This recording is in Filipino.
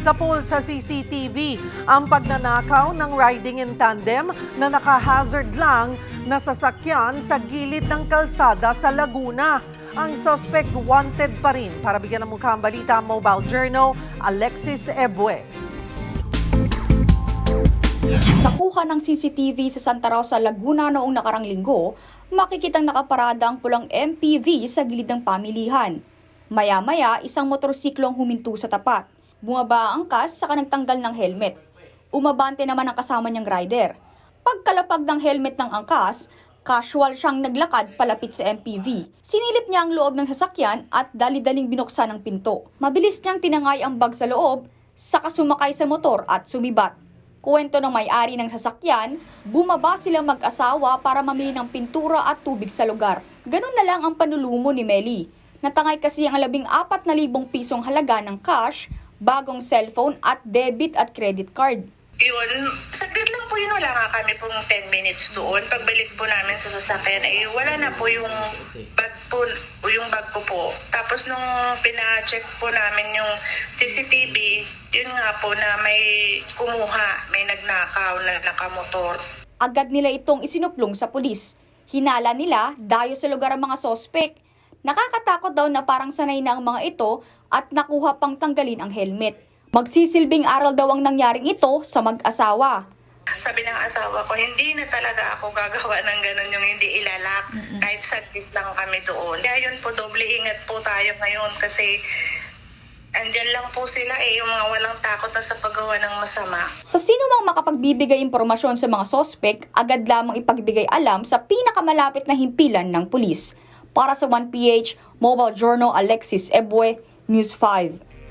Sa pool sa CCTV, ang pagnanakaw ng riding in tandem na naka-hazard lang na sasakyan sa gilid ng kalsada sa Laguna. Ang suspect wanted pa rin. Para bigyan ng mukha ang balita, Mobile Journal, Alexis Ebue. Sa kuha ng CCTV sa Santa Rosa, Laguna noong nakarang linggo, makikitang nakaparada ang pulang MPV sa gilid ng pamilihan. Maya-maya, isang motorsiklo ang huminto sa tapat. Bumaba ang angkas saka nagtanggal ng helmet. Umabante naman ang kasama niyang rider. Pagkalapag ng helmet ng angkas, casual siyang naglakad palapit sa MPV. Sinilip niya ang loob ng sasakyan at dali-daling binuksan ang pinto. Mabilis niyang tinangay ang bag sa loob, saka sumakay sa motor at sumibat. Kuwento ng may-ari ng sasakyan, bumaba silang mag-asawa para mamili ng pintura at tubig sa lugar. Ganun na lang ang panulumo ni Meli. Natangay kasi ang 14,000 pisong halaga ng cash, bagong cellphone at debit at credit card. Yun, saglit lang po yun, wala nga kami pong 10 minutes doon. Pagbalik po namin sa sasakyan, wala na po yung bag ko po. Tapos nung pina-check po namin yung CCTV, yun nga po na may kumuha, may nagnakaw na nakamotor. Agad nila itong isinuplong sa pulis. Hinala nila, dayo sa lugar ang mga sospek. Nakakatakot daw na parang sanay na ang mga ito at nakuha pang tanggalin ang helmet. Magsisilbing aral daw ang nangyaring ito sa mag-asawa. Sabi ng asawa ko, hindi na talaga ako gagawa ng ganun yung hindi ilalak. Kahit saglit lang kami doon. Kaya yun po, doble ingat po tayo ngayon kasi andyan lang po sila yung mga walang takot na sa paggawa ng masama. Sa sino mang makapagbibigay impormasyon sa mga sospek, agad lamang ipagbigay alam sa pinakamalapit na himpilan ng pulis. Para sa 1PH, Mobile Journal, Alexis Ebue, News 5.